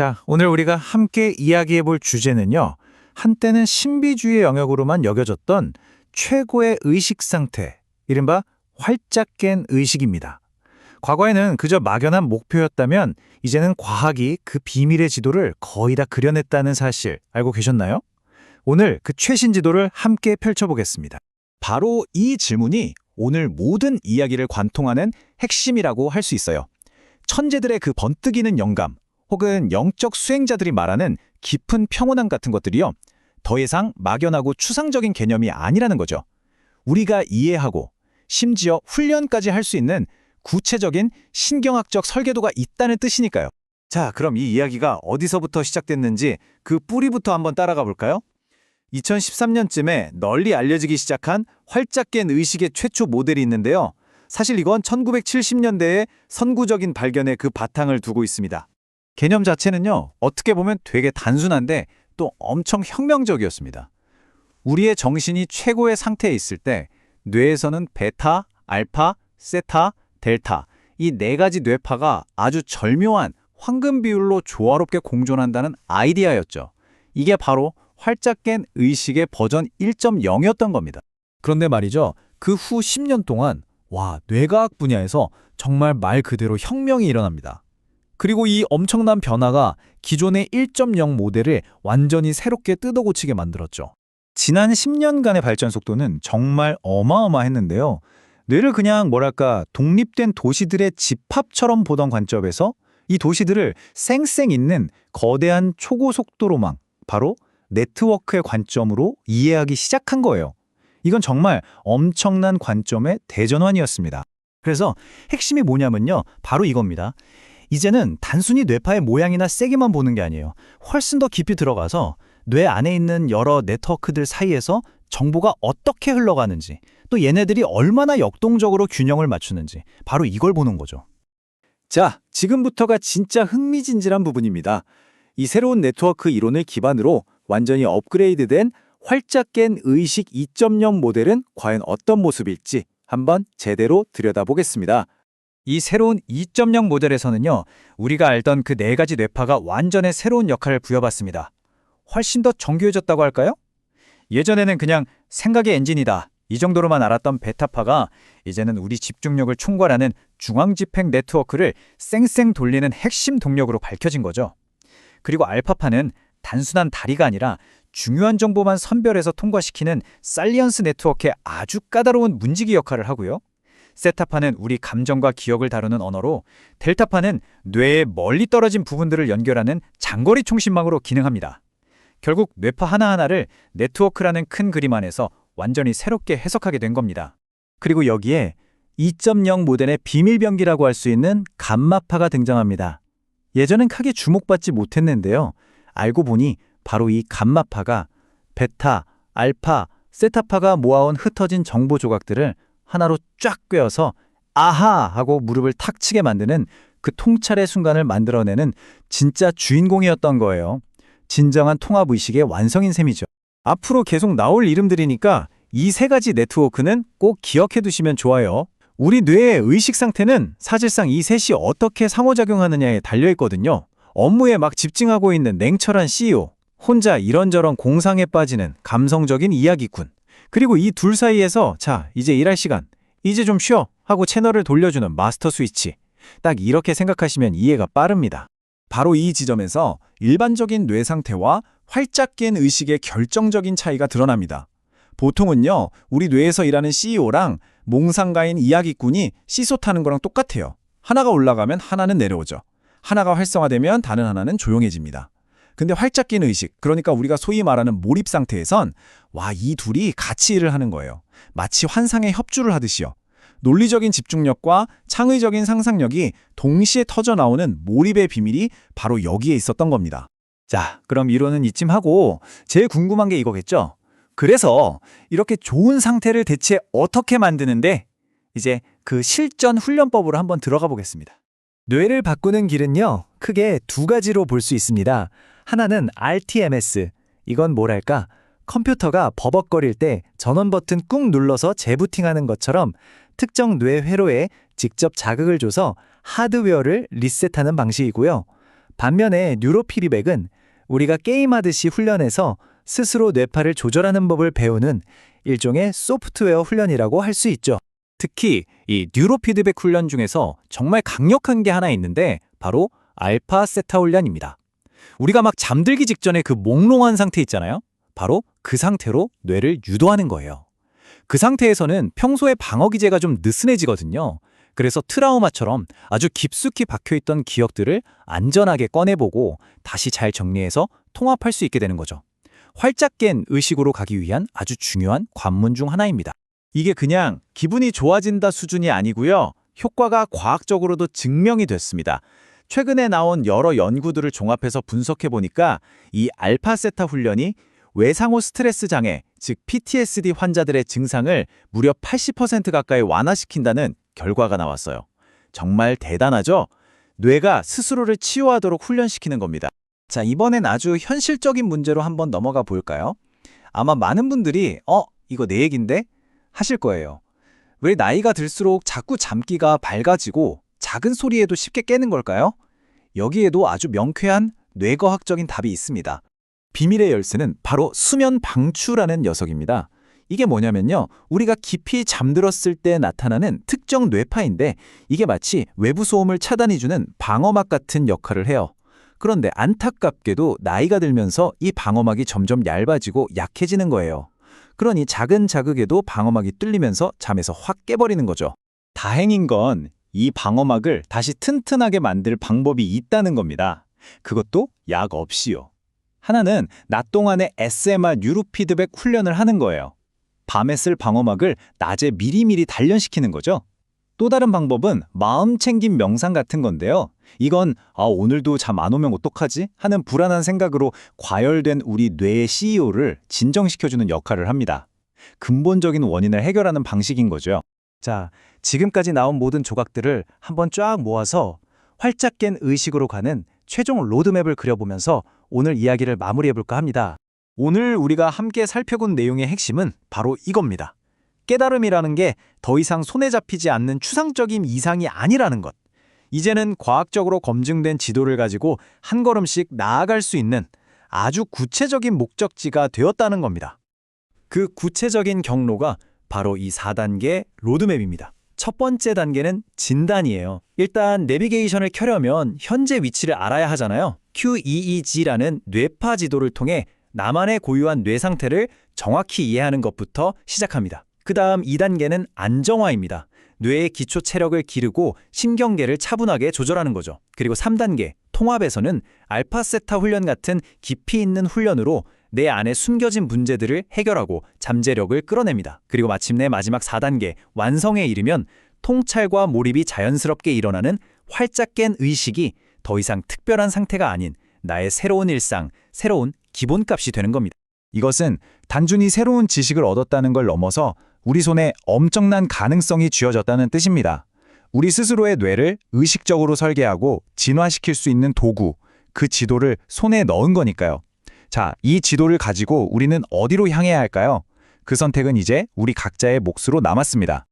자, 오늘 우리가 함께 이야기해 볼 주제는요. 한때는 신비주의 영역으로만 여겨졌던 최고의 의식 상태, 이른바 활짝 깬 의식입니다. 과거에는 그저 막연한 목표였다면 이제는 과학이 그 비밀의 지도를 거의 다 그려냈다는 사실 알고 계셨나요? 오늘 그 최신 지도를 함께 펼쳐보겠습니다. 바로 이 질문이 오늘 모든 이야기를 관통하는 핵심이라고 할 수 있어요. 천재들의 그 번뜩이는 영감, 혹은 영적 수행자들이 말하는 깊은 평온함 같은 것들이요. 더 이상 막연하고 추상적인 개념이 아니라는 거죠. 우리가 이해하고 심지어 훈련까지 할 수 있는 구체적인 신경학적 설계도가 있다는 뜻이니까요. 자, 그럼 이 이야기가 어디서부터 시작됐는지 그 뿌리부터 한번 따라가 볼까요? 2013년쯤에 널리 알려지기 시작한 활짝 깬 의식의 최초 모델이 있는데요. 사실 이건 1970년대의 선구적인 발견에 그 바탕을 두고 있습니다. 개념 자체는요, 어떻게 보면 되게 단순한데 또 엄청 혁명적이었습니다. 우리의 정신이 최고의 상태에 있을 때 뇌에서는 베타, 알파, 세타, 델타 이 네 가지 뇌파가 아주 절묘한 황금 비율로 조화롭게 공존한다는 아이디어였죠. 이게 바로 활짝 깬 의식의 버전 1.0이었던 겁니다. 그런데 말이죠. 그 후 10년 동안 뇌과학 분야에서 정말 말 그대로 혁명이 일어납니다. 그리고 이 엄청난 변화가 기존의 1.0 모델을 완전히 새롭게 뜯어고치게 만들었죠. 지난 10년간의 발전 속도는 정말 어마어마했는데요. 뇌를 그냥 독립된 도시들의 집합처럼 보던 관점에서 이 도시들을 쌩쌩 잇는 거대한 초고속도로망, 바로 네트워크의 관점으로 이해하기 시작한 거예요. 이건 정말 엄청난 관점의 대전환이었습니다. 그래서 핵심이 뭐냐면요. 바로 이겁니다. 이제는 단순히 뇌파의 모양이나 세기만 보는 게 아니에요. 훨씬 더 깊이 들어가서 뇌 안에 있는 여러 네트워크들 사이에서 정보가 어떻게 흘러가는지, 또 얘네들이 얼마나 역동적으로 균형을 맞추는지, 바로 이걸 보는 거죠. 자, 지금부터가 진짜 흥미진진한 부분입니다. 이 새로운 네트워크 이론을 기반으로 완전히 업그레이드된 활짝 깬 의식 2.0 모델은 과연 어떤 모습일지 한번 제대로 들여다보겠습니다. 이 새로운 2.0 모델에서는요, 우리가 알던 그 네 가지 뇌파가 완전히 새로운 역할을 부여받습니다. 훨씬 더 정교해졌다고 할까요? 예전에는 그냥 생각의 엔진이다, 이 정도로만 알았던 베타파가 이제는 우리 집중력을 총괄하는 중앙집행 네트워크를 쌩쌩 돌리는 핵심 동력으로 밝혀진 거죠. 그리고 알파파는 단순한 다리가 아니라 중요한 정보만 선별해서 통과시키는 사이언스 네트워크의 아주 까다로운 문지기 역할을 하고요. 세타파는 우리 감정과 기억을 다루는 언어로, 델타파는 뇌의 멀리 떨어진 부분들을 연결하는 장거리 통신망으로 기능합니다. 결국 뇌파 하나하나를 네트워크라는 큰 그림 안에서 완전히 새롭게 해석하게 된 겁니다. 그리고 여기에 2.0 모델의 비밀병기라고 할 수 있는 감마파가 등장합니다. 예전엔 크게 주목받지 못했는데요. 알고 보니 바로 이 감마파가 베타, 알파, 세타파가 모아온 흩어진 정보 조각들을 하나로 쫙 꿰어서 아하! 하고 무릎을 탁 치게 만드는 그 통찰의 순간을 만들어내는 진짜 주인공이었던 거예요. 진정한 통합의식의 완성인 셈이죠. 앞으로 계속 나올 이름들이니까 이 세 가지 네트워크는 꼭 기억해 두시면 좋아요. 우리 뇌의 의식 상태는 사실상 이 셋이 어떻게 상호작용하느냐에 달려있거든요. 업무에 막 집중하고 있는 냉철한 CEO, 혼자 이런저런 공상에 빠지는 감성적인 이야기꾼, 그리고 이 둘 사이에서 자, 이제 일할 시간, 이제 좀 쉬어 하고 채널을 돌려주는 마스터 스위치. 딱 이렇게 생각하시면 이해가 빠릅니다. 바로 이 지점에서 일반적인 뇌 상태와 활짝 깬 의식의 결정적인 차이가 드러납니다. 보통은요, 우리 뇌에서 일하는 CEO랑 몽상가인 이야기꾼이 시소 타는 거랑 똑같아요. 하나가 올라가면 하나는 내려오죠. 하나가 활성화되면 다른 하나는 조용해집니다. 근데 활짝 낀 의식, 그러니까 우리가 소위 말하는 몰입 상태에선 이 둘이 같이 일을 하는 거예요. 마치 환상의 협주를 하듯이요. 논리적인 집중력과 창의적인 상상력이 동시에 터져나오는 몰입의 비밀이 바로 여기에 있었던 겁니다. 자, 그럼 이론은 이쯤 하고 제일 궁금한 게 이거겠죠? 그래서 이렇게 좋은 상태를 대체 어떻게 만드는데 이제 그 실전 훈련법으로 한번 들어가 보겠습니다. 뇌를 바꾸는 길은요, 크게 두 가지로 볼 수 있습니다. 하나는 RTMS. 이건 뭐랄까? 컴퓨터가 버벅거릴 때 전원 버튼 꾹 눌러서 재부팅하는 것처럼 특정 뇌 회로에 직접 자극을 줘서 하드웨어를 리셋하는 방식이고요. 반면에 뉴로피드백은 우리가 게임하듯이 훈련해서 스스로 뇌파를 조절하는 법을 배우는 일종의 소프트웨어 훈련이라고 할 수 있죠. 특히 이 뉴로피드백 훈련 중에서 정말 강력한 게 하나 있는데 바로 알파 세타 훈련입니다. 우리가 막 잠들기 직전에 그 몽롱한 상태 있잖아요. 바로 그 상태로 뇌를 유도하는 거예요. 그 상태에서는 평소에 방어 기제가 좀 느슨해지거든요. 그래서 트라우마처럼 아주 깊숙이 박혀있던 기억들을 안전하게 꺼내보고 다시 잘 정리해서 통합할 수 있게 되는 거죠. 활짝 깬 의식으로 가기 위한 아주 중요한 관문 중 하나입니다. 이게 그냥 기분이 좋아진다 수준이 아니고요. 효과가 과학적으로도 증명이 됐습니다. 최근에 나온 여러 연구들을 종합해서 분석해보니까 이 알파세타 훈련이 외상후 스트레스 장애, 즉 PTSD 환자들의 증상을 무려 80% 가까이 완화시킨다는 결과가 나왔어요. 정말 대단하죠? 뇌가 스스로를 치유하도록 훈련시키는 겁니다. 자, 이번엔 아주 현실적인 문제로 한번 넘어가 볼까요? 아마 많은 분들이 이거 내 얘긴데? 하실 거예요. 왜 나이가 들수록 자꾸 잠기가 밝아지고 작은 소리에도 쉽게 깨는 걸까요? 여기에도 아주 명쾌한 뇌과학적인 답이 있습니다. 비밀의 열쇠는 바로 수면 방출하는 녀석입니다. 이게 뭐냐면요. 우리가 깊이 잠들었을 때 나타나는 특정 뇌파인데 이게 마치 외부 소음을 차단해주는 방어막 같은 역할을 해요. 그런데 안타깝게도 나이가 들면서 이 방어막이 점점 얇아지고 약해지는 거예요. 그러니 작은 자극에도 방어막이 뚫리면서 잠에서 확 깨버리는 거죠. 다행인 건 이 방어막을 다시 튼튼하게 만들 방법이 있다는 겁니다. 그것도 약 없이요. 하나는 낮 동안에 SMR 뉴로피드백 훈련을 하는 거예요. 밤에 쓸 방어막을 낮에 미리미리 단련시키는 거죠. 또 다른 방법은 마음 챙김 명상 같은 건데요. 이건 오늘도 잠 안 오면 어떡하지? 하는 불안한 생각으로 과열된 우리 뇌의 CEO를 진정시켜주는 역할을 합니다. 근본적인 원인을 해결하는 방식인 거죠. 자, 지금까지 나온 모든 조각들을 한번 쫙 모아서 활짝 깬 의식으로 가는 최종 로드맵을 그려보면서 오늘 이야기를 마무리해볼까 합니다. 오늘 우리가 함께 살펴본 내용의 핵심은 바로 이겁니다. 깨달음이라는 게 더 이상 손에 잡히지 않는 추상적인 이상이 아니라는 것. 이제는 과학적으로 검증된 지도를 가지고 한 걸음씩 나아갈 수 있는 아주 구체적인 목적지가 되었다는 겁니다. 그 구체적인 경로가 바로 이 4단계 로드맵입니다. 첫 번째 단계는 진단이에요. 일단 내비게이션을 켜려면 현재 위치를 알아야 하잖아요. QEEG라는 뇌파 지도를 통해 나만의 고유한 뇌 상태를 정확히 이해하는 것부터 시작합니다. 그 다음 2단계는 안정화입니다. 뇌의 기초 체력을 기르고 신경계를 차분하게 조절하는 거죠. 그리고 3단계 통합에서는 알파세타 훈련 같은 깊이 있는 훈련으로 내 안에 숨겨진 문제들을 해결하고 잠재력을 끌어냅니다. 그리고 마침내 마지막 4단계 완성에 이르면 통찰과 몰입이 자연스럽게 일어나는 활짝 깬 의식이 더 이상 특별한 상태가 아닌 나의 새로운 일상, 새로운 기본값이 되는 겁니다. 이것은 단순히 새로운 지식을 얻었다는 걸 넘어서 우리 손에 엄청난 가능성이 쥐어졌다는 뜻입니다. 우리 스스로의 뇌를 의식적으로 설계하고 진화시킬 수 있는 도구, 그 지도를 손에 넣은 거니까요. 자, 이 지도를 가지고 우리는 어디로 향해야 할까요? 그 선택은 이제 우리 각자의 몫으로 남았습니다.